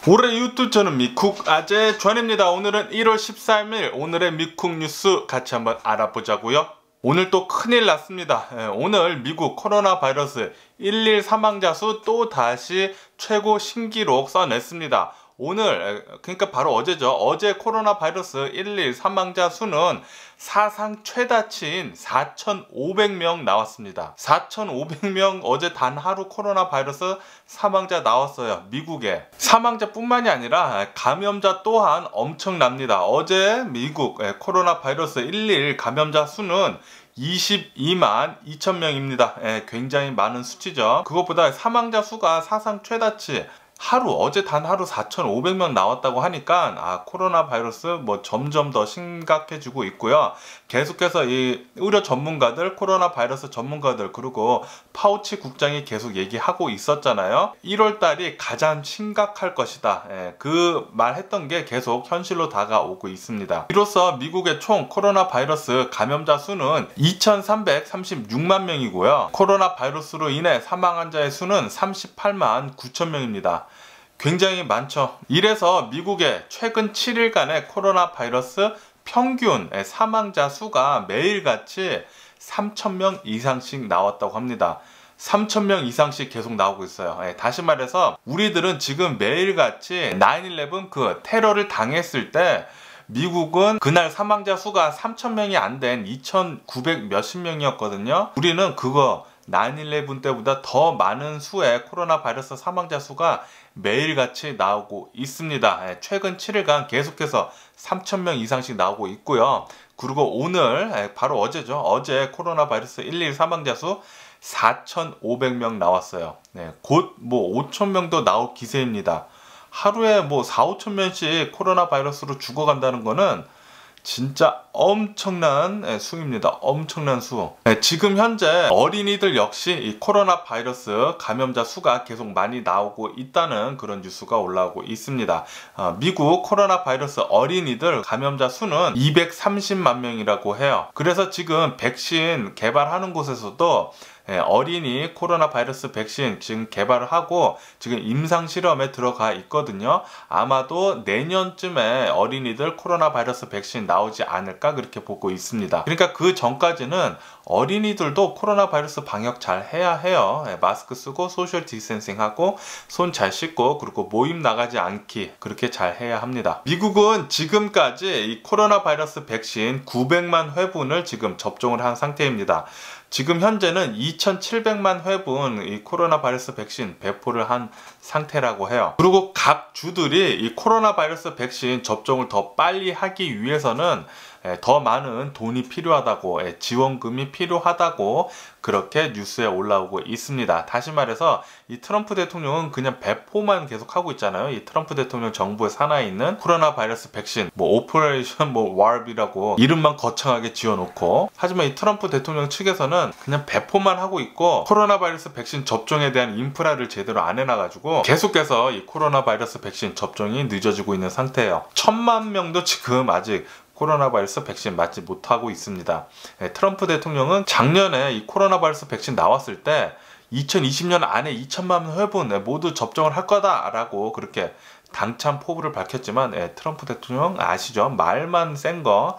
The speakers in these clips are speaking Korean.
올해 유튜브 저는 미쿡 아재 존입니다. 오늘은 1월 13일 오늘의 미쿡 뉴스 같이 한번 알아보자고요. 오늘 또 큰일 났습니다. 오늘 미국 코로나 바이러스 1일 사망자 수 또 다시 최고 신기록 써냈습니다. 오늘 그러니까 바로 어제죠. 어제 코로나 바이러스 1일 사망자 수는 사상 최다치인 4,500명 나왔습니다. 4,500명 어제 단 하루 코로나 바이러스 사망자 나왔어요. 미국에. 사망자뿐만이 아니라 감염자 또한 엄청납니다. 어제 미국 코로나 바이러스 1일 감염자 수는 22만 2천명입니다. 굉장히 많은 수치죠. 그것보다 사망자 수가 사상 최다치 어제 단 하루 4,500명 나왔다고 하니까 코로나 바이러스 점점 더 심각해지고 있고요. 계속해서 이 의료 전문가들, 코로나 바이러스 전문가들, 그리고 파우치 국장이 계속 얘기하고 있었잖아요. 1월 달이 가장 심각할 것이다. 그 말했던 게 계속 현실로 다가오고 있습니다. 이로써 미국의 총 코로나 바이러스 감염자 수는 2,336만 명이고요. 코로나 바이러스로 인해 사망 환자의 수는 38만 9천 명입니다. 굉장히 많죠. 이래서 미국의 최근 7일간의 코로나 바이러스 평균 사망자 수가 매일같이 3,000명 이상씩 나왔다고 합니다. 3,000명 이상씩 계속 나오고 있어요. 다시 말해서 우리들은 지금 매일같이 9/11 그 테러를 당했을 때 미국은 그날 사망자 수가 3,000명이 안 된 2,900 몇십 명이었거든요. 우리는 그거 9/11 때보다 더 많은 수의 코로나 바이러스 사망자 수가 매일같이 나오고 있습니다. 최근 7일간 계속해서 3,000명 이상씩 나오고 있고요. 그리고 오늘 바로 어제죠. 어제 코로나 바이러스 1일 사망자 수 4,500명 나왔어요. 곧 5,000명도 나올 기세입니다. 하루에 4,5,000명씩 코로나 바이러스로 죽어간다는 거는 진짜 엄청난 수입니다. 엄청난 수. 지금 현재 어린이들 역시 이 코로나 바이러스 감염자 수가 계속 많이 나오고 있다는 그런 뉴스가 올라오고 있습니다. 미국 코로나 바이러스 어린이들 감염자 수는 230만 명이라고 해요. 그래서 지금 백신 개발하는 곳에서도 어린이 코로나 바이러스 백신 지금 개발을 하고 지금 임상 실험에 들어가 있거든요. 아마도 내년쯤에 어린이들 코로나 바이러스 백신 나오지 않을까 그렇게 보고 있습니다. 그러니까 그 전까지는 어린이들도 코로나 바이러스 방역 잘 해야 해요. 마스크 쓰고 소셜 디스텐싱 하고 손 잘 씻고 그리고 모임 나가지 않기 그렇게 잘 해야 합니다. 미국은 지금까지 이 코로나 바이러스 백신 900만 회분을 지금 접종을 한 상태입니다. 지금 현재는 2,700만 회분 이 코로나 바이러스 백신 배포를 한 상태라고 해요. 그리고 각 주들이 이 코로나 바이러스 백신 접종을 더 빨리 하기 위해서는 더 많은 돈이 필요하다고, 지원금이 필요하다고 그렇게 뉴스에 올라오고 있습니다. 다시 말해서 이 트럼프 대통령은 그냥 배포만 계속 하고 있잖아요. 이 트럼프 대통령 정부의 산하에 있는 코로나 바이러스 백신 오퍼레이션 와르비라고 이름만 거창하게 지어놓고, 하지만 이 트럼프 대통령 측에서는 그냥 배포만 하고 있고 코로나 바이러스 백신 접종에 대한 인프라를 제대로 안 해놔가지고 계속해서 이 코로나 바이러스 백신 접종이 늦어지고 있는 상태예요. 1,000만 명도 지금 아직 코로나 바이러스 백신 맞지 못하고 있습니다. 트럼프 대통령은 작년에 이 코로나 바이러스 백신 나왔을 때 2020년 안에 2,000만 회분 모두 접종을 할 거다라고 그렇게 당찬 포부를 밝혔지만 트럼프 대통령 아시죠? 말만 센 거,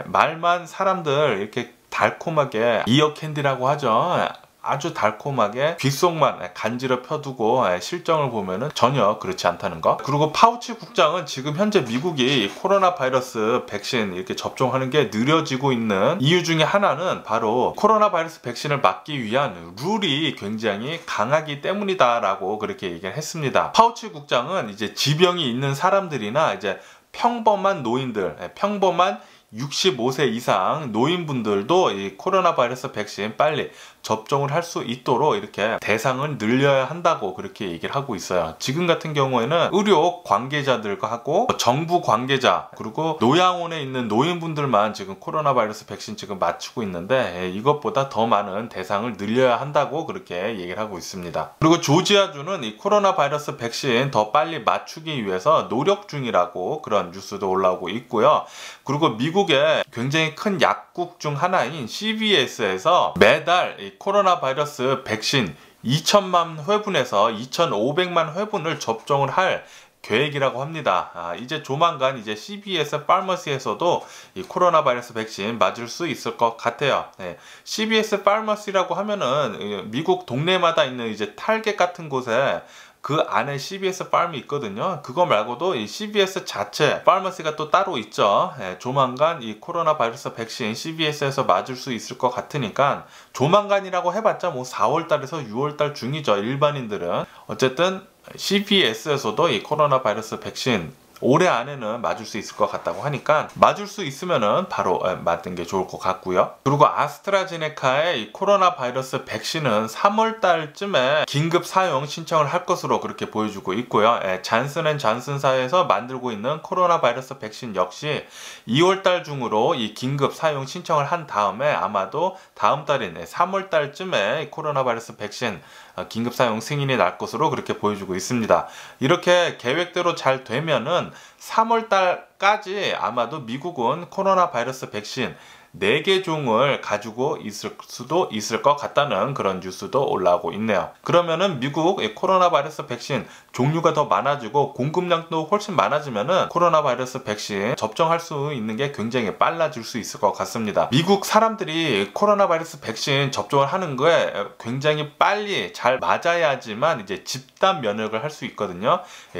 말만 사람들 이렇게 달콤하게 이어 캔디라고 하죠. 아주 달콤하게 귓속만 간지러 펴두고 실정을 보면은 전혀 그렇지 않다는 거. 그리고 파우치 국장은 지금 현재 미국이 코로나 바이러스 백신 이렇게 접종하는 게 느려지고 있는 이유 중에 하나는 바로 코로나 바이러스 백신을 맞기 위한 룰이 굉장히 강하기 때문이다라고 그렇게 얘기를 했습니다. 파우치 국장은 이제 지병이 있는 사람들이나 이제 평범한 노인들, 평범한 65세 이상 노인분들도 이 코로나 바이러스 백신 빨리 접종을 할 수 있도록 이렇게 대상을 늘려야 한다고 그렇게 얘기를 하고 있어요. 지금 같은 경우에는 의료 관계자들과 하고 정부 관계자 그리고 요양원에 있는 노인분들만 지금 코로나 바이러스 백신 지금 맞추고 있는데 이것보다 더 많은 대상을 늘려야 한다고 그렇게 얘기를 하고 있습니다. 그리고 조지아주는 이 코로나 바이러스 백신 더 빨리 맞추기 위해서 노력 중이라고 그런 뉴스도 올라오고 있고요. 그리고 미국의 굉장히 큰 약국 중 하나인 CVS에서 매달 이 코로나 바이러스 백신 2천만 회분에서 2,500만 회분을 접종을 할 계획이라고 합니다. 이제 조만간 이제 CVS 파머시에서도 이 코로나 바이러스 백신 맞을 수 있을 것 같아요. CVS 파머시라고 하면은 미국 동네마다 있는 이제 타겟 같은 곳에 그 안에 CVS farm이 있거든요. 그거 말고도 이 CVS 자체 파머시가 또 따로 있죠. 조만간 이 코로나 바이러스 백신 CVS에서 맞을 수 있을 것 같으니까, 조만간이라고 해봤자 뭐 4월달에서 6월달 중이죠. 일반인들은. 어쨌든 CVS에서도 이 코로나 바이러스 백신 올해 안에는 맞을 수 있을 것 같다고 하니까, 맞을 수 있으면은 바로 맞는 게 좋을 것 같고요. 그리고 아스트라제네카의 이 코로나 바이러스 백신은 3월 달쯤에 긴급 사용 신청을 할 것으로 그렇게 보여주고 있고요. 잔슨앤존슨사에서 만들고 있는 코로나 바이러스 백신 역시 2월 달 중으로 이 긴급 사용 신청을 한 다음에 아마도 다음 달인 3월 달쯤에 코로나 바이러스 백신 긴급 사용 승인이 날 것으로 그렇게 보여주고 있습니다. 이렇게 계획대로 잘 되면은 3월 달까지 아마도 미국은 코로나 바이러스 백신 4개 종을 가지고 있을 수도 있을 것 같다는 그런 뉴스도 올라오고 있네요. 그러면은 미국 코로나 바이러스 백신 종류가 더 많아지고 공급량도 훨씬 많아지면은 코로나 바이러스 백신 접종할 수 있는 게 굉장히 빨라질 수 있을 것 같습니다. 미국 사람들이 코로나 바이러스 백신 접종을 하는 거에 굉장히 빨리 잘 맞아야지만 이제 집단 면역을 할 수 있거든요.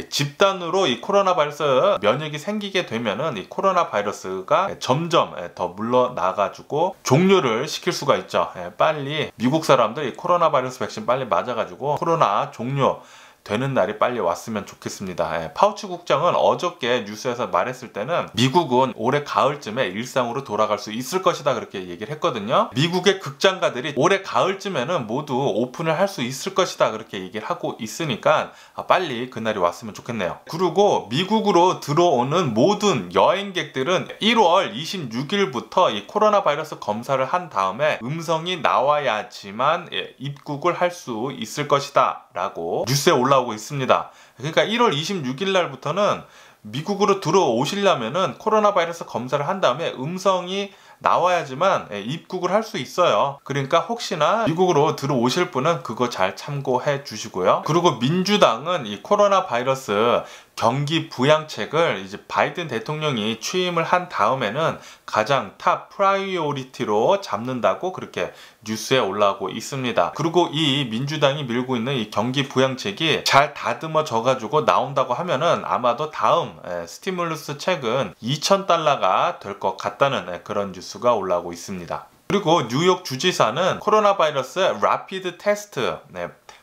집단으로 이 코로나 바이러스 면역이 생기게 되면은 이 코로나 바이러스가 점점 더 물러나가지고 종료를 시킬 수가 있죠. 빨리 미국 사람들이 코로나 바이러스 백신 빨리 맞아가지고 코로나 종료 되는 날이 빨리 왔으면 좋겠습니다. 파우치 국장은 어저께 뉴스에서 말했을 때는 미국은 올해 가을쯤에 일상으로 돌아갈 수 있을 것이다 그렇게 얘기를 했거든요. 미국의 극장가들이 올해 가을쯤에는 모두 오픈을 할 수 있을 것이다 그렇게 얘기를 하고 있으니까 빨리 그날이 왔으면 좋겠네요. 그리고 미국으로 들어오는 모든 여행객들은 1월 26일부터 이 코로나 바이러스 검사를 한 다음에 음성이 나와야지만 입국을 할 수 있을 것이다 라고 뉴스에 올라오고 있습니다. 그러니까 1월 26일 날부터는 미국으로 들어오시려면은 코로나 바이러스 검사를 한 다음에 음성이 나와야지만 입국을 할 수 있어요. 그러니까 혹시나 미국으로 들어오실 분은 그거 잘 참고해 주시고요. 그리고 민주당은 이 코로나 바이러스 경기 부양책을 이제 바이든 대통령이 취임을 한 다음에는 가장 탑 프라이오리티로 잡는다고 그렇게 뉴스에 올라오고 있습니다. 그리고 이 민주당이 밀고 있는 이 경기 부양책이 잘 다듬어져 가지고 나온다고 하면은 아마도 다음 스티뮬러스 책은 $2,000가 될 것 같다는 그런 뉴스가 올라오고 있습니다. 그리고 뉴욕 주지사는 코로나 바이러스 라피드 테스트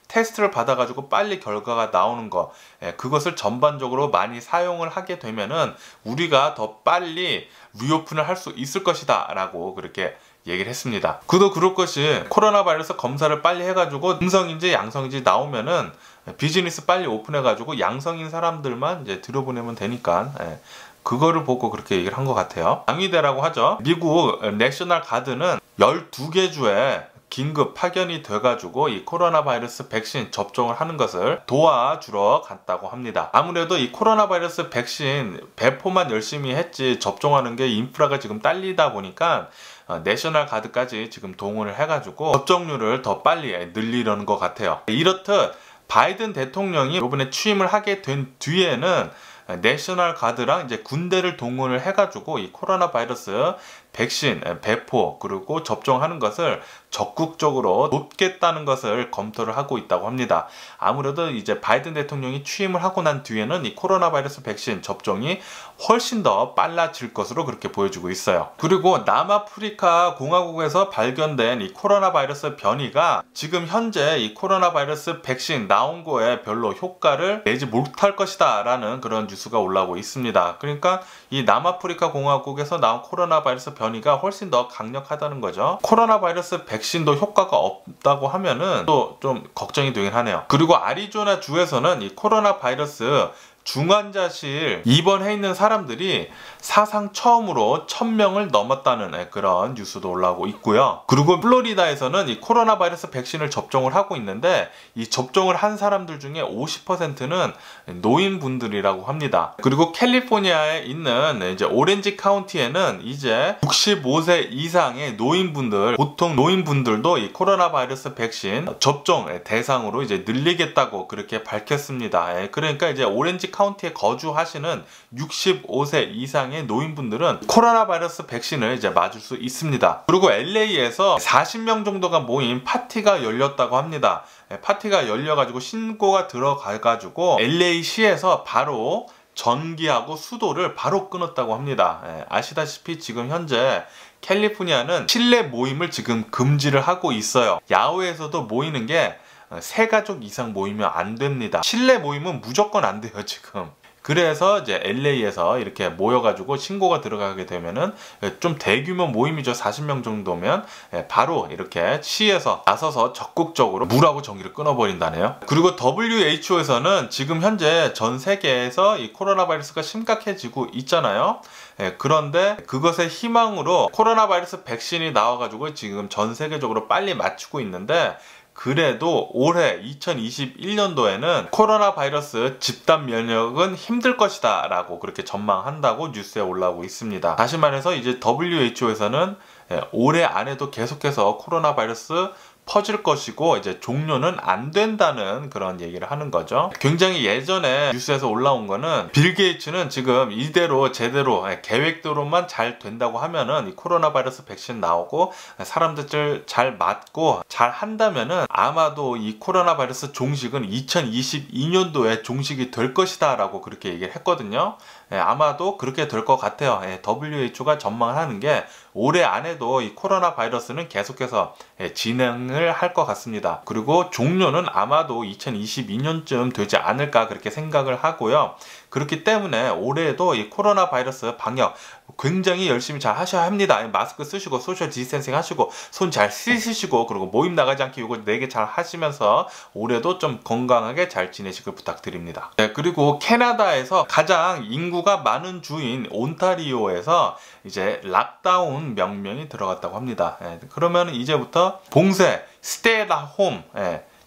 테스트를 받아가지고 빨리 결과가 나오는 거, 그것을 전반적으로 많이 사용을 하게 되면은 우리가 더 빨리 리오픈을 할 수 있을 것이다 라고 그렇게 얘기를 했습니다. 그도 그럴 것이 코로나 바이러스 검사를 빨리 해가지고 음성인지 양성인지 나오면은 비즈니스 빨리 오픈해가지고 양성인 사람들만 이제 들여보내면 되니까 그거를 보고 그렇게 얘기를 한 것 같아요. 당위대라고 하죠. 미국 내셔널 가드는 12개 주에 긴급 파견이 돼가지고 이 코로나 바이러스 백신 접종을 하는 것을 도와주러 갔다고 합니다. 아무래도 이 코로나 바이러스 백신 배포만 열심히 했지 접종하는 게 인프라가 지금 딸리다 보니까 내셔널 가드까지 지금 동원을 해가지고 접종률을 더 빨리 늘리려는 것 같아요. 이렇듯 바이든 대통령이 이번에 취임을 하게 된 뒤에는 내셔널 가드랑 이제 군대를 동원을 해가지고 이 코로나 바이러스 백신 배포 그리고 접종하는 것을 적극적으로 돕겠다는 것을 검토를 하고 있다고 합니다. 아무래도 이제 바이든 대통령이 취임을 하고 난 뒤에는 이 코로나 바이러스 백신 접종이 훨씬 더 빨라질 것으로 그렇게 보여주고 있어요. 그리고 남아프리카 공화국에서 발견된 이 코로나 바이러스 변이가 지금 현재 이 코로나 바이러스 백신 나온 거에 별로 효과를 내지 못할 것이다 라는 그런 뉴스가 올라오고 있습니다. 그러니까 이 남아프리카 공화국에서 나온 코로나 바이러스 변이가 훨씬 더 강력하다는 거죠. 코로나 바이러스 백신도 효과가 없다고 하면은 또 좀 걱정이 되긴 하네요. 그리고 아리조나 주에서는 이 코로나 바이러스 중환자실 입원해 있는 사람들이 사상 처음으로 1000명을 넘었다는 그런 뉴스도 올라오고 있고요. 그리고 플로리다에서는 이 코로나 바이러스 백신을 접종을 하고 있는데 이 접종을 한 사람들 중에 50%는 노인분들이라고 합니다. 그리고 캘리포니아에 있는 이제 오렌지 카운티에는 이제 65세 이상의 노인분들, 보통 노인분들도 이 코로나 바이러스 백신 접종 대상으로 이제 늘리겠다고 그렇게 밝혔습니다. 그러니까 이제 오렌지 카운티에 거주하시는 65세 이상의 노인분들은 코로나 바이러스 백신을 이제 맞을 수 있습니다. 그리고 LA에서 40명 정도가 모인 파티가 열렸다고 합니다. 파티가 열려가지고 신고가 들어가가지고 LA시에서 바로 전기하고 수도를 바로 끊었다고 합니다. 아시다시피 지금 현재 캘리포니아는 실내 모임을 지금 금지를 하고 있어요. 야외에서도 모이는 게 3가족 이상 모이면 안 됩니다. 실내 모임은 무조건 안 돼요, 지금. 그래서 이제 LA에서 이렇게 모여가지고 신고가 들어가게 되면은 좀 대규모 모임이죠. 40명 정도면 바로 이렇게 시에서 나서서 적극적으로 물하고 전기를 끊어버린다네요. 그리고 WHO에서는 지금 현재 전 세계에서 이 코로나 바이러스가 심각해지고 있잖아요. 그런데 그것의 희망으로 코로나 바이러스 백신이 나와가지고 지금 전 세계적으로 빨리 맞추고 있는데, 그래도 올해 2021년도에는 코로나 바이러스 집단 면역은 힘들 것이다 라고 그렇게 전망한다고 뉴스에 올라오고 있습니다. 다시 말해서 이제 WHO에서는 올해 안에도 계속해서 코로나 바이러스 퍼질 것이고 이제 종료는 안 된다는 그런 얘기를 하는 거죠. 굉장히 예전에 뉴스에서 올라온 거는 빌 게이츠는 지금 이대로 제대로 계획대로만 잘 된다고 하면은 이 코로나 바이러스 백신 나오고 사람들 잘 맞고 잘 한다면은 아마도 이 코로나 바이러스 종식은 2022년도에 종식이 될 것이다 라고 그렇게 얘기를 했거든요. 아마도 그렇게 될 것 같아요. WHO가 전망하는 게 올해 안에도 이 코로나 바이러스는 계속해서 진행을 할 것 같습니다. 그리고 종료는 아마도 2022년쯤 되지 않을까 그렇게 생각을 하고요. 그렇기 때문에 올해도 이 코로나 바이러스 방역 굉장히 열심히 잘 하셔야 합니다. 마스크 쓰시고 소셜 디스텐싱 하시고 손 잘 씻으시고 그리고 모임 나가지 않게 이거 4개 잘 하시면서 올해도 좀 건강하게 잘 지내시길 부탁드립니다. 그리고 캐나다에서 가장 인구가 많은 주인 온타리오에서 이제 락다운 명령이 들어갔다고 합니다. 그러면 이제부터 봉쇄, stay at home,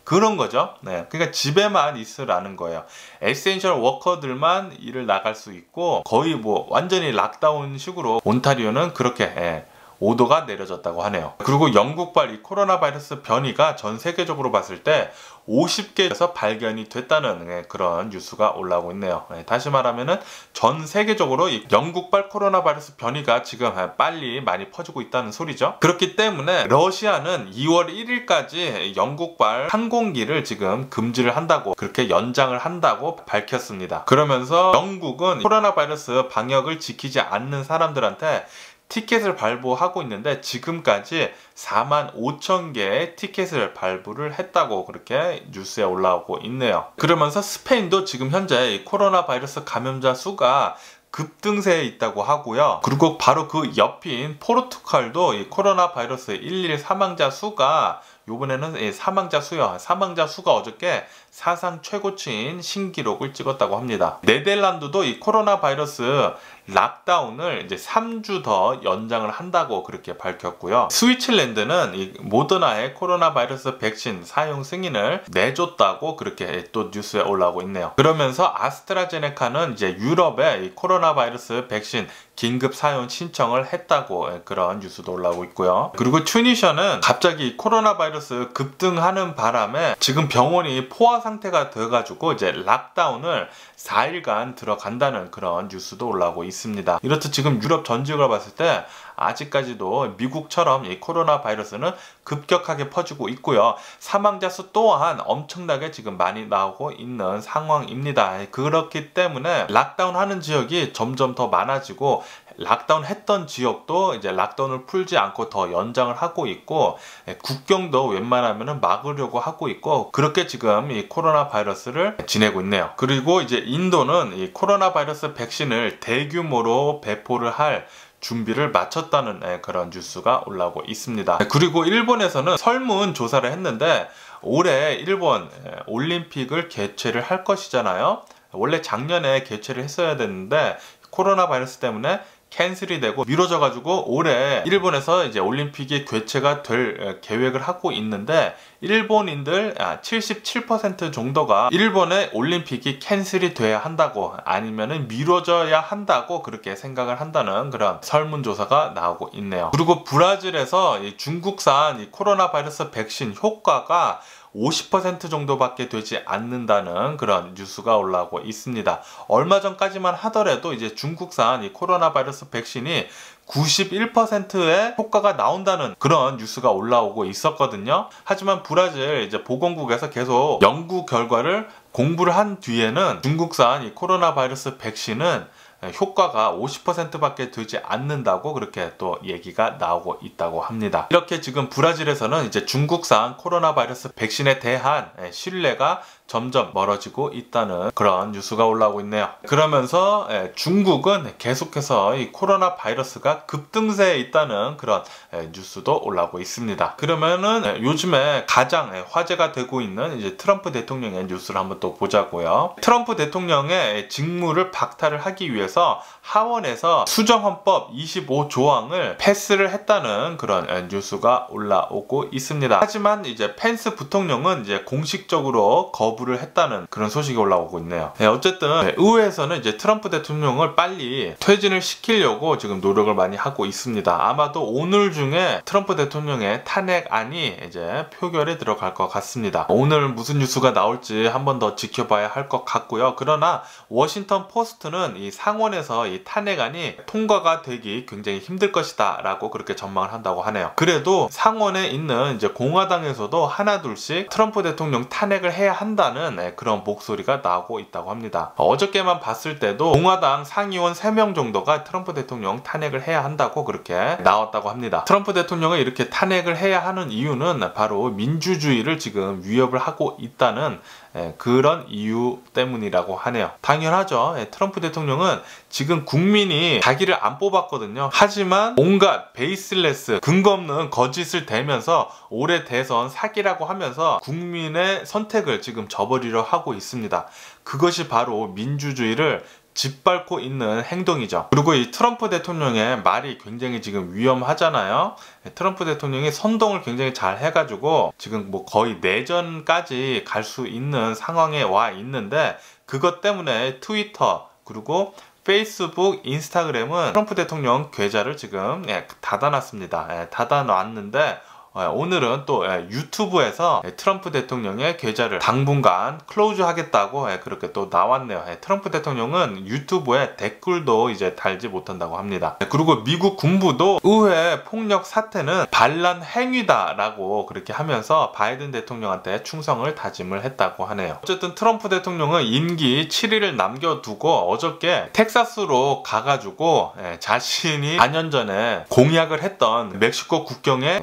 그런 거죠. 그러니까 집에만 있으라는 거예요. 에센셜 워커들만 일을 나갈 수 있고 거의 뭐 완전히 락다운 식으로 온타리오는 그렇게 오도가 내려졌다고 하네요. 그리고 영국발 이 코로나 바이러스 변이가 전 세계적으로 봤을 때 50개에서 발견이 됐다는 그런 뉴스가 올라오고 있네요. 다시 말하면은 전 세계적으로 이 영국발 코로나 바이러스 변이가 지금 빨리 많이 퍼지고 있다는 소리죠. 그렇기 때문에 러시아는 2월 1일까지 영국발 항공기를 지금 금지를 한다고 그렇게 연장을 한다고 밝혔습니다. 그러면서 영국은 코로나 바이러스 방역을 지키지 않는 사람들한테 티켓을 발부하고 있는데 지금까지 45,000개의 티켓을 발부를 했다고 그렇게 뉴스에 올라오고 있네요. 그러면서 스페인도 지금 현재 이 코로나 바이러스 감염자 수가 급등세에 있다고 하고요. 그리고 바로 그 옆인 포르투갈도 이 코로나 바이러스 11 사망자 수가 요번에는 사망자 수가 어저께 사상 최고치인 신기록을 찍었다고 합니다. 네덜란드도 이 코로나 바이러스 락다운을 이제 3주 더 연장을 한다고 그렇게 밝혔고요. 스위tzerland는 이 모더나의 코로나 바이러스 백신 사용 승인을 내줬다고 그렇게 또 뉴스에 올라오고 있네요. 그러면서 아스트라제네카는 이제 유럽에 이 코로나 바이러스 백신 긴급 사용 신청을 했다고 그런 뉴스도 올라오고 있고요. 그리고 튜니시아는 갑자기 코로나 바이러스 급등하는 바람에 지금 병원이 포화 상태가 돼가지고 이제 락다운을 4일간 들어간다는 그런 뉴스도 올라오고 있습니다. 이렇듯 지금 유럽 전 지역을 봤을 때 아직까지도 미국처럼 이 코로나 바이러스는 급격하게 퍼지고 있고요. 사망자 수 또한 엄청나게 지금 많이 나오고 있는 상황입니다. 그렇기 때문에 락다운 하는 지역이 점점 더 많아지고 락다운 했던 지역도 이제 락다운을 풀지 않고 더 연장을 하고 있고 국경도 웬만하면 막으려고 하고 있고 그렇게 지금 이 코로나 바이러스를 지내고 있네요. 그리고 이제 인도는 이 코로나 바이러스 백신을 대규모로 배포를 할 준비를 마쳤다는 그런 뉴스가 올라오고 있습니다. 그리고 일본에서는 설문조사를 했는데 올해 일본 올림픽을 개최를 할 것이잖아요. 원래 작년에 개최를 했어야 됐는데 코로나 바이러스 때문에 캔슬이 되고 미뤄져 가지고 올해 일본에서 이제 올림픽이 개최가 될 계획을 하고 있는데 일본인들 77% 정도가 일본의 올림픽이 캔슬이 돼야 한다고 아니면은 미뤄져야 한다고 그렇게 생각을 한다는 그런 설문조사가 나오고 있네요. 그리고 브라질에서 이 중국산 이 코로나 바이러스 백신 효과가 50% 정도밖에 되지 않는다는 그런 뉴스가 올라오고 있습니다. 얼마 전까지만 하더라도 이제 중국산 이 코로나 바이러스 백신이 91%의 효과가 나온다는 그런 뉴스가 올라오고 있었거든요. 하지만 브라질 이제 보건국에서 계속 연구 결과를 공부를 한 뒤에는 중국산 이 코로나 바이러스 백신은 효과가 50%밖에 되지 않는다고 그렇게 또 얘기가 나오고 있다고 합니다. 이렇게 지금 브라질에서는 이제 중국산 코로나 바이러스 백신에 대한 신뢰가 점점 멀어지고 있다는 그런 뉴스가 올라오고 있네요. 그러면서 중국은 계속해서 이 코로나 바이러스가 급등세에 있다는 그런 뉴스도 올라오고 있습니다. 그러면은 요즘에 가장 화제가 되고 있는 이제 트럼프 대통령의 뉴스를 한번 또 보자고요. 트럼프 대통령의 직무를 박탈을 하기 위해서 하원에서 수정헌법 25조항을 패스를 했다는 그런 뉴스가 올라오고 있습니다. 하지만 이제 펜스 부통령은 이제 공식적으로 거부를 했다는 그런 소식이 올라오고 있네요. 어쨌든 의회에서는 이제 트럼프 대통령을 빨리 퇴진을 시키려고 지금 노력을 많이 하고 있습니다. 아마도 오늘 중에 트럼프 대통령의 탄핵안이 이제 표결에 들어갈 것 같습니다. 오늘 무슨 뉴스가 나올지 한번 더 지켜봐야 할 것 같고요. 그러나 워싱턴 포스트는 이 상원에서 이 탄핵안이 통과가 되기 굉장히 힘들 것이다 라고 그렇게 전망을 한다고 하네요. 그래도 상원에 있는 이제 공화당에서도 하나둘씩 트럼프 대통령 탄핵을 해야 한다는 그런 목소리가 나오고 있다고 합니다. 어저께만 봤을 때도 공화당 상의원 3명 정도가 트럼프 대통령 탄핵을 해야 한다고 그렇게 나왔다고 합니다. 트럼프 대통령을 이렇게 탄핵을 해야 하는 이유는 바로 민주주의를 지금 위협을 하고 있다는 그런 이유 때문이라고 하네요. 당연하죠. 트럼프 대통령은 지금 국민이 자기를 안 뽑았거든요. 하지만 온갖 베이스레스 근거 없는 거짓을 대면서 올해 대선 사기라고 하면서 국민의 선택을 지금 저버리려 하고 있습니다. 그것이 바로 민주주의를 짓밟고 있는 행동이죠. 그리고 이 트럼프 대통령의 말이 굉장히 지금 위험하잖아요. 트럼프 대통령이 선동을 굉장히 잘 해가지고 지금 뭐 거의 내전까지 갈 수 있는 상황에 와 있는데 그것 때문에 트위터 그리고 페이스북, 인스타그램은 트럼프 대통령 계좌를 지금 닫아놨습니다. 닫아놨는데 오늘은 또 유튜브에서 트럼프 대통령의 계좌를 당분간 클로즈 하겠다고 그렇게 또 나왔네요. 트럼프 대통령은 유튜브에 댓글도 이제 달지 못한다고 합니다. 그리고 미국 군부도 의회 폭력 사태는 반란 행위다라고 그렇게 하면서 바이든 대통령한테 충성을 다짐을 했다고 하네요. 어쨌든 트럼프 대통령은 임기 7일을 남겨두고 어저께 텍사스로 가가지고 자신이 4년 전에 공약을 했던 멕시코 국경에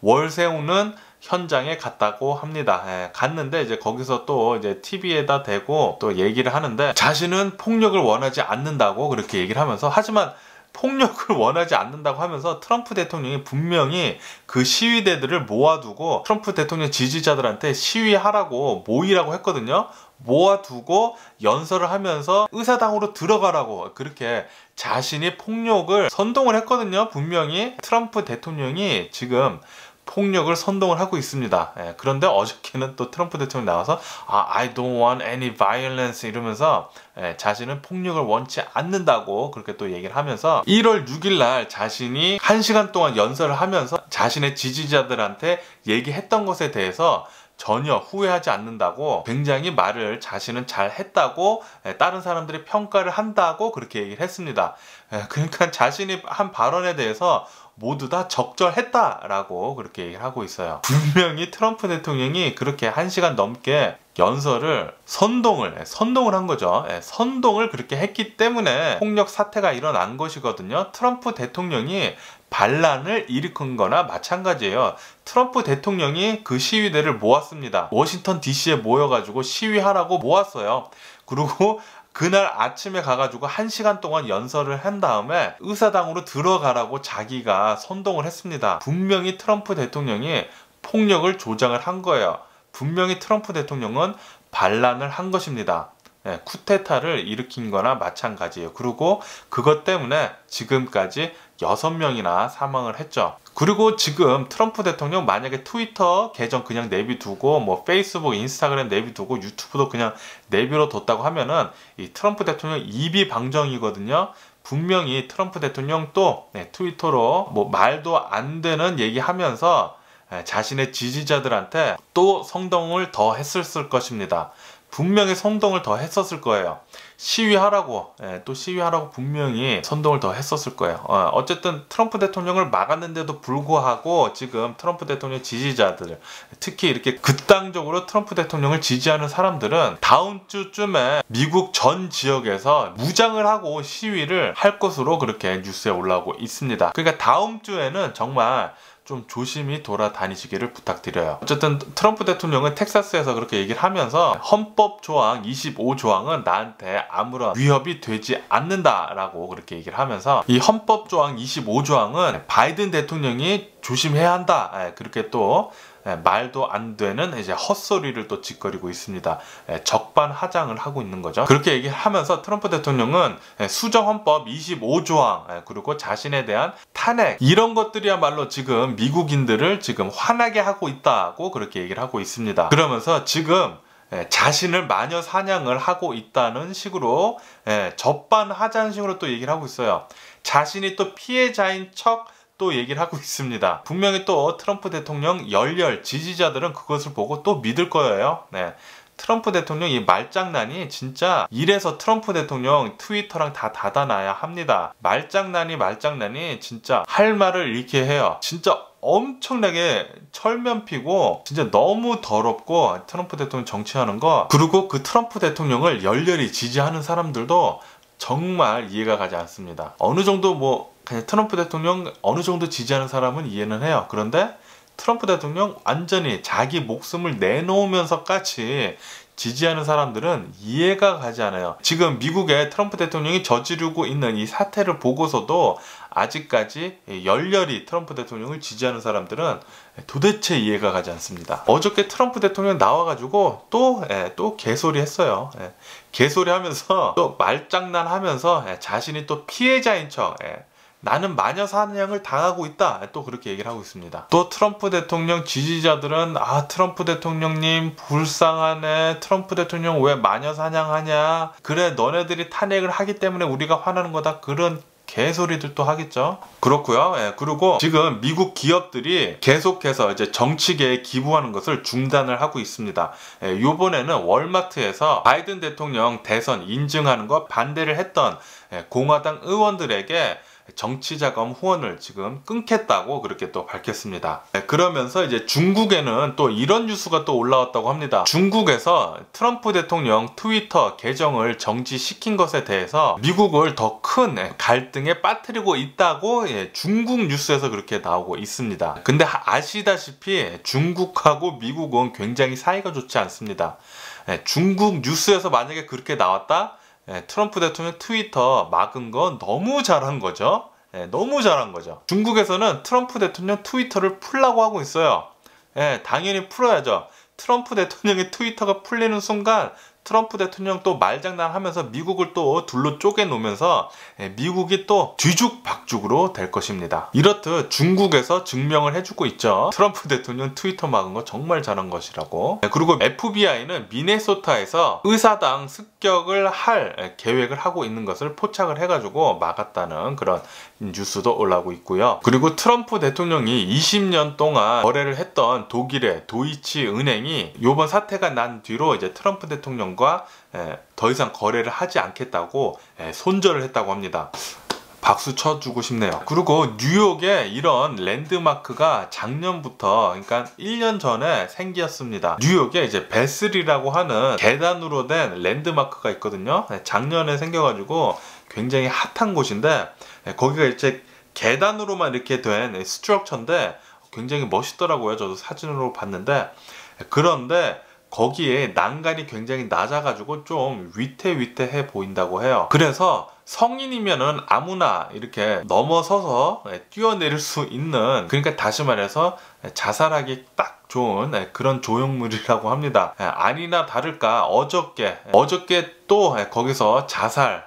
월 세우는 현장에 갔다고 합니다. 갔는데 이제 거기서 또 이제 TV에다 대고 또 얘기를 하는데 자신은 폭력을 원하지 않는다고 그렇게 얘기를 하면서 하지만 폭력을 원하지 않는다고 하면서 트럼프 대통령이 분명히 그 시위대들을 모아두고 트럼프 대통령 지지자들한테 시위하라고 모이라고 했거든요. 모아두고 연설을 하면서 의사당으로 들어가라고 그렇게 자신이 폭력을 선동을 했거든요. 분명히 트럼프 대통령이 지금 폭력을 선동을 하고 있습니다. 그런데 어저께는 또 트럼프 대통령이 나와서 I don't want any violence 이러면서 자신은 폭력을 원치 않는다고 그렇게 또 얘기를 하면서 1월 6일 날 자신이 1시간 동안 연설을 하면서 자신의 지지자들한테 얘기했던 것에 대해서 전혀 후회하지 않는다고 굉장히 말을 자신은 잘 했다고 다른 사람들이 평가를 한다고 그렇게 얘기를 했습니다. 그러니까 자신이 한 발언에 대해서 모두 다 적절했다라고 그렇게 얘기를 하고 있어요. 분명히 트럼프 대통령이 그렇게 1시간 넘게 연설을 선동을 한 거죠. 선동을 그렇게 했기 때문에 폭력 사태가 일어난 것이거든요. 트럼프 대통령이 반란을 일으킨 거나 마찬가지예요. 트럼프 대통령이 그 시위대를 모았습니다. 워싱턴 DC에 모여가지고 시위하라고 모았어요. 그리고 그날 아침에 가가지고 1시간 동안 연설을 한 다음에 의사당으로 들어가라고 자기가 선동을 했습니다. 분명히 트럼프 대통령이 폭력을 조장을 한 거예요. 분명히 트럼프 대통령은 반란을 한 것입니다. 쿠데타를 일으킨 거나 마찬가지예요. 그리고 그것 때문에 지금까지 6명이나 사망을 했죠. 그리고 지금 트럼프 대통령 만약에 트위터 계정 그냥 내비두고 뭐 페이스북, 인스타그램 내비두고 유튜브도 그냥 내비로 뒀다고 하면은 이 트럼프 대통령 이비방정이거든요. 분명히 트럼프 대통령 또 트위터로 뭐 말도 안 되는 얘기하면서 자신의 지지자들한테 또 선동을 더 했을 것입니다. 분명히 선동을 더 했었을 거예요. 시위하라고, 또 시위하라고 분명히 선동을 더 했었을 거예요. 어쨌든 트럼프 대통령을 막았는데도 불구하고 지금 트럼프 대통령 지지자들, 특히 이렇게 극단적으로 트럼프 대통령을 지지하는 사람들은 다음 주쯤에 미국 전 지역에서 무장을 하고 시위를 할 것으로 그렇게 뉴스에 올라오고 있습니다. 그러니까 다음 주에는 정말 좀 조심히 돌아다니시기를 부탁드려요. 어쨌든 트럼프 대통령은 텍사스에서 그렇게 얘기를 하면서 헌법 조항 25조항은 나한테 아무런 위협이 되지 않는다라고 그렇게 얘기를 하면서 이 헌법 조항 25조항은 바이든 대통령이 조심해야 한다. 그렇게 또 말도 안 되는 이제 헛소리를 또 짓거리고 있습니다. 적반하장을 하고 있는 거죠. 그렇게 얘기를 하면서 트럼프 대통령은 수정헌법 25조항 그리고 자신에 대한 탄핵 이런 것들이야말로 지금 미국인들을 지금 화나게 하고 있다고 그렇게 얘기를 하고 있습니다. 그러면서 지금 자신을 마녀 사냥을 하고 있다는 식으로 적반하장식으로 또 얘기를 하고 있어요. 자신이 또 피해자인 척 또 얘기를 하고 있습니다. 분명히 또 트럼프 대통령 열렬 지지자들은 그것을 보고 또 믿을 거예요. 트럼프 대통령 이 말장난이 진짜 이래서 트럼프 대통령 트위터랑 다 닫아놔야 합니다. 말장난이 진짜 할 말을 잃게 해요. 진짜 엄청나게 철면 피고 진짜 너무 더럽고 트럼프 대통령 정치하는 거, 그리고 그 트럼프 대통령을 열렬히 지지하는 사람들도 정말 이해가 가지 않습니다. 어느 정도 뭐 그냥 트럼프 대통령 어느 정도 지지하는 사람은 이해는 해요. 그런데 트럼프 대통령 완전히 자기 목숨을 내놓으면서까지 지지하는 사람들은 이해가 가지 않아요. 지금 미국의 트럼프 대통령이 저지르고 있는 이 사태를 보고서도 아직까지 열렬히 트럼프 대통령을 지지하는 사람들은 도대체 이해가 가지 않습니다. 어저께 트럼프 대통령 나와가지고 또 개소리 했어요. 개소리 하면서 또 말장난 하면서 자신이 또 피해자인 척, 나는 마녀 사냥을 당하고 있다, 또 그렇게 얘기를 하고 있습니다. 또 트럼프 대통령 지지자들은 트럼프 대통령님 불쌍하네, 트럼프 대통령 왜 마녀 사냥하냐, 그래 너네들이 탄핵을 하기 때문에 우리가 화나는 거다, 그런 개소리들도 하겠죠. 그렇고요. 그리고 지금 미국 기업들이 계속해서 이제 정치계에 기부하는 것을 중단을 하고 있습니다. 요번에는 월마트에서 바이든 대통령 대선 인증하는 거 반대를 했던 공화당 의원들에게 정치자금 후원을 지금 끊겠다고 그렇게 또 밝혔습니다. 그러면서 이제 중국에는 또 이런 뉴스가 또 올라왔다고 합니다. 중국에서 트럼프 대통령 트위터 계정을 정지시킨 것에 대해서 미국을 더 큰 갈등에 빠뜨리고 있다고 중국 뉴스에서 그렇게 나오고 있습니다. 근데 아시다시피 중국하고 미국은 굉장히 사이가 좋지 않습니다. 중국 뉴스에서 만약에 그렇게 나왔다? 트럼프 대통령 트위터 막은 건 너무 잘한 거죠. 너무 잘한 거죠. 중국에서는 트럼프 대통령 트위터를 풀라고 하고 있어요. 당연히 풀어야죠. 트럼프 대통령의 트위터가 풀리는 순간 트럼프 대통령 또 말장난하면서 미국을 또 둘로 쪼개놓으면서 미국이 또 뒤죽박죽으로 될 것입니다. 이렇듯 중국에서 증명을 해주고 있죠. 트럼프 대통령 트위터 막은 거 정말 잘한 것이라고. 그리고 FBI는 미네소타에서 의사당 습격을 할 계획을 하고 있는 것을 포착을 해가지고 막았다는 그런 뉴스도 올라오고 있고요. 그리고 트럼프 대통령이 20년 동안 거래를 했던 독일의 도이치 은행이 이번 사태가 난 뒤로 이제 트럼프 대통령과 더 이상 거래를 하지 않겠다고 손절을 했다고 합니다. 박수 쳐주고 싶네요. 그리고 뉴욕에 이런 랜드마크가 작년부터, 그러니까 1년 전에 생겼습니다. 뉴욕에 이제 베슬이라고 하는 계단으로 된 랜드마크가 있거든요. 작년에 생겨가지고 굉장히 핫한 곳인데, 거기가 이제 계단으로만 이렇게 된 스트럭처인데 굉장히 멋있더라고요. 저도 사진으로 봤는데. 그런데 거기에 난간이 굉장히 낮아가지고 좀 위태위태해 보인다고 해요. 그래서 성인이면은 아무나 이렇게 넘어서서 뛰어내릴 수 있는, 그러니까 다시 말해서 자살하기 딱 좋은 그런 조형물이라고 합니다. 아니나 다를까 어저께 또 거기서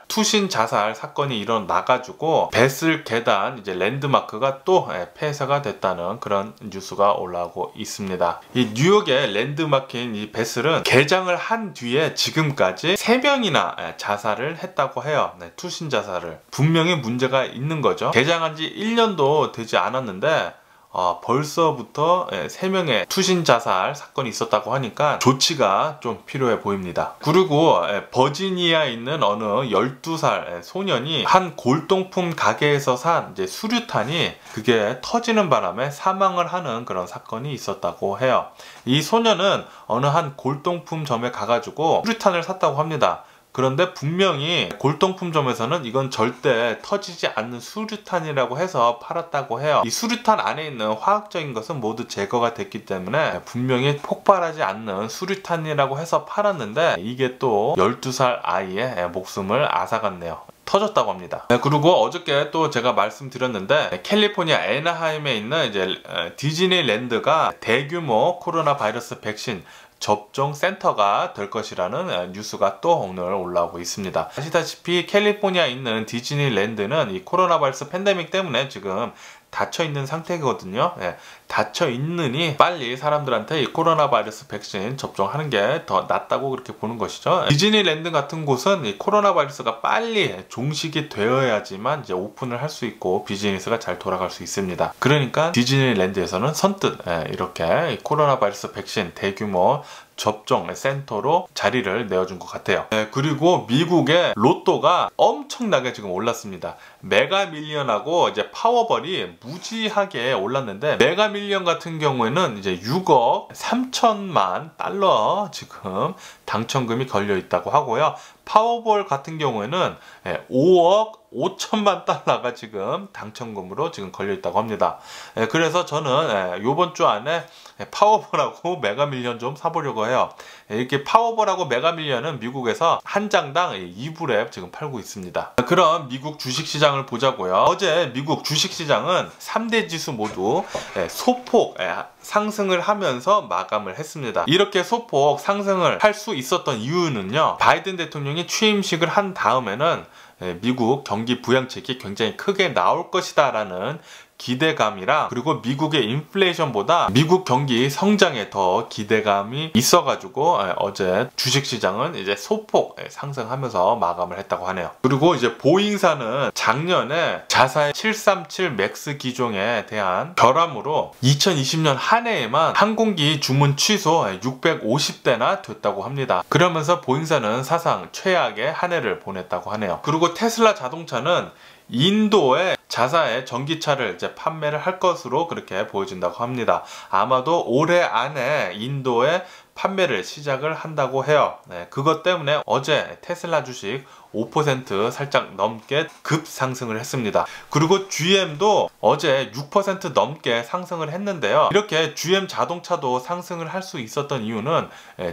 투신 자살 사건이 일어나가지고 베슬 계단 이제 랜드마크가 또 폐쇄가 됐다는 그런 뉴스가 올라오고 있습니다. 이 뉴욕의 랜드마크인 이 베슬은 개장을 한 뒤에 지금까지 3명이나 자살을 했다고 해요. 투신 자살을. 분명히 문제가 있는 거죠. 개장한 지 1년도 되지 않았는데 벌써부터 3명의 투신 자살 사건이 있었다고 하니까 조치가 좀 필요해 보입니다. 그리고 버지니아에 있는 어느 12살 소년이 한 골동품 가게에서 산 이제 수류탄이 그게 터지는 바람에 사망을 하는 그런 사건이 있었다고 해요. 이 소년은 어느 한 골동품점에 가가지고 수류탄을 샀다고 합니다. 그런데 분명히 골동품점에서는 이건 절대 터지지 않는 수류탄이라고 해서 팔았다고 해요. 이 수류탄 안에 있는 화학적인 것은 모두 제거가 됐기 때문에 분명히 폭발하지 않는 수류탄이라고 해서 팔았는데 이게 또 12살 아이의 목숨을 앗아갔네요. 터졌다고 합니다. 그리고 어저께 또 제가 말씀드렸는데 캘리포니아 애나하임에 있는 이제 디즈니랜드가 대규모 코로나 바이러스 백신 접종 센터가 될 것이라는 뉴스가 또 오늘 올라오고 있습니다. 아시다시피 캘리포니아에 있는 디즈니랜드는 이 코로나 바이러스 팬데믹 때문에 지금 닫혀있는 상태거든요. 닫혀있느니 빨리 사람들한테 이 코로나 바이러스 백신 접종하는 게 더 낫다고 그렇게 보는 것이죠. 디즈니랜드 같은 곳은 이 코로나 바이러스가 빨리 종식이 되어야지만 이제 오픈을 할 수 있고 비즈니스가 잘 돌아갈 수 있습니다. 그러니까 디즈니랜드에서는 선뜻 이렇게 이 코로나 바이러스 백신 대규모 접종 센터로 자리를 내어준 것 같아요. 그리고 미국의 로또가 엄청나게 지금 올랐습니다. 메가밀리언하고 이제 파워벌이 무지하게 올랐는데 메가밀리언 같은 경우에는 이제 6억 3천만 달러 지금 당첨금이 걸려 있다고 하고요. 파워볼 같은 경우에는 5억 5천만 달러가 지금 당첨금으로 지금 걸려 있다고 합니다. 그래서 저는 이번 주 안에 파워볼하고 메가밀리언 좀 사보려고 해요. 이렇게 파워볼하고 메가밀리언은 미국에서 한 장당 2불에 지금 팔고 있습니다. 그럼 미국 주식시장을 보자고요. 어제 미국 주식시장은 3대 지수 모두 소폭 상승을 하면서 마감을 했습니다. 이렇게 소폭 상승을 할 수 있었던 이유는요. 바이든 대통령이 취임식을 한 다음에는 미국 경기 부양책이 굉장히 크게 나올 것이다 라는 기대감이랑 그리고 미국의 인플레이션보다 미국 경기 성장에 더 기대감이 있어가지고 어제 주식시장은 이제 소폭 상승하면서 마감을 했다고 하네요. 그리고 이제 보잉사는 작년에 자사의 737 맥스 기종에 대한 결함으로 2020년 한 해에만 항공기 주문 취소 650대나 됐다고 합니다. 그러면서 보잉사는 사상 최악의 한 해를 보냈다고 하네요. 그리고 테슬라 자동차는 인도에 자사의 전기차를 이제 판매를 할 것으로 그렇게 보여진다고 합니다. 아마도 올해 안에 인도에 판매를 시작을 한다고 해요. 그것 때문에 어제 테슬라 주식 5% 살짝 넘게 급상승을 했습니다. 그리고 GM도 어제 6% 넘게 상승을 했는데요. 이렇게 GM 자동차도 상승을 할 수 있었던 이유는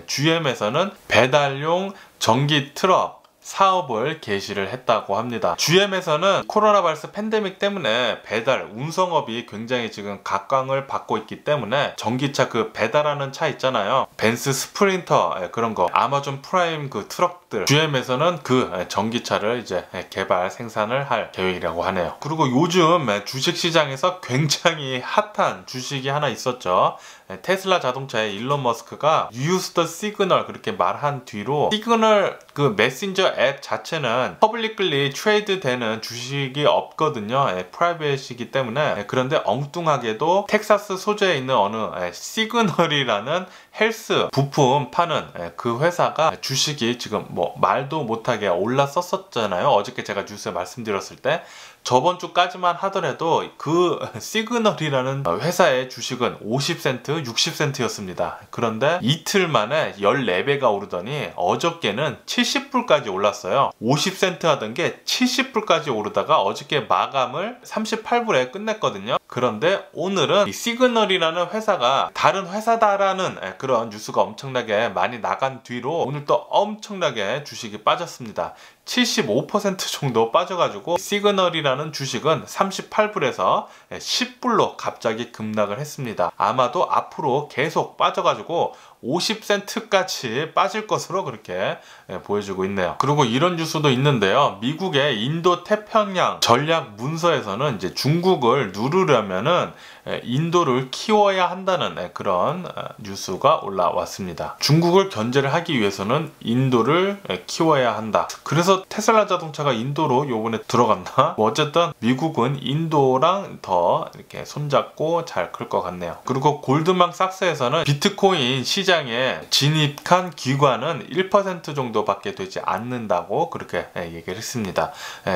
GM에서는 배달용 전기 트럭 사업을 개시를 했다고 합니다. GM에서는 코로나 바이러스 팬데믹 때문에 배달, 운송업이 굉장히 지금 각광을 받고 있기 때문에 전기차 그 배달하는 차 있잖아요. 벤츠 스프린터 그런 거, 아마존 프라임 그 트럭들, GM에서는 그 전기차를 이제 개발 생산을 할 계획이라고 하네요. 그리고 요즘 주식시장에서 굉장히 핫한 주식이 하나 있었죠. 테슬라 자동차의 일론 머스크가 use the signal 그렇게 말한 뒤로 시그널 그 메신저 앱 자체는 퍼블릭리 트레이드 되는 주식이 없거든요. 프라이빗이기 때문에. 그런데 엉뚱하게도 텍사스 소재에 있는 어느 시그널이라는 헬스 부품 파는 그 회사가 주식이 지금 뭐 말도 못하게 올랐었잖아요. 어저께 제가 뉴스에 말씀드렸을 때 저번 주까지만 하더라도 그 시그널이라는 회사의 주식은 50센트, 60센트였습니다. 그런데 이틀 만에 14배가 오르더니 어저께는 70불까지 올랐어요. 50센트 하던 게 70불까지 오르다가 어저께 마감을 38불에 끝냈거든요. 그런데 오늘은 이 시그널이라는 회사가 다른 회사다라는 그런 뉴스가 엄청나게 많이 나간 뒤로 오늘 또 엄청나게 주식이 빠졌습니다. 75% 정도 빠져가지고 시그널이라는 주식은 38불에서 10불로 갑자기 급락을 했습니다. 아마도 앞으로 계속 빠져가지고 50센트까지 빠질 것으로 그렇게 보여지고 있네요. 그리고 이런 뉴스도 있는데요. 미국의 인도 태평양 전략 문서에서는 이제 중국을 누르려면은 인도를 키워야 한다는 그런 뉴스가 올라왔습니다. 중국을 견제를 하기 위해서는 인도를 키워야 한다. 그래서 테슬라 자동차가 인도로 요번에 들어갔나? 뭐 어쨌든 미국은 인도랑 더 이렇게 손잡고 잘 클 것 같네요. 그리고 골드만삭스에서는 비트코인 시장에 진입한 기관은 1% 정도밖에 되지 않는다고 그렇게 얘기를 했습니다.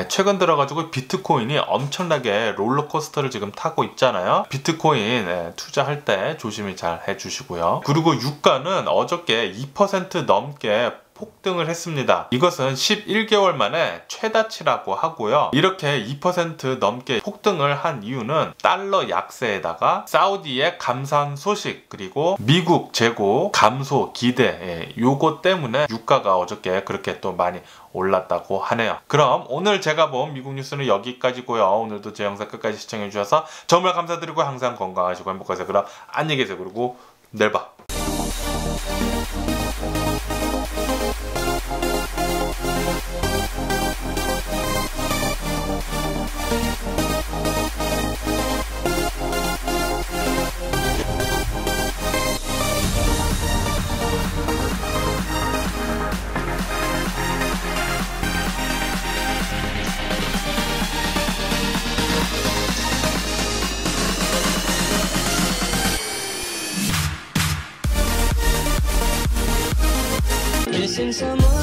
최근 들어가지고 비트코인이 엄청나게 롤러코스터를 지금 타고 있잖아요. 비트코인 투자할 때 조심히 잘 해주시고요. 그리고 유가는 어저께 2% 넘게 폭등을 했습니다. 이것은 11개월 만에 최다치라고 하고요. 이렇게 2% 넘게 폭등을 한 이유는 달러 약세에다가 사우디의 감산 소식, 그리고 미국 재고 감소 기대, 요거 때문에 유가가 어저께 그렇게 또 많이 올랐다고 하네요. 그럼 오늘 제가 본 미국 뉴스는 여기까지고요. 오늘도 제 영상 끝까지 시청해 주셔서 정말 감사드리고 항상 건강하시고 행복하세요. 그럼 안녕히 계세요. 그리고 내일 봐. Missing someone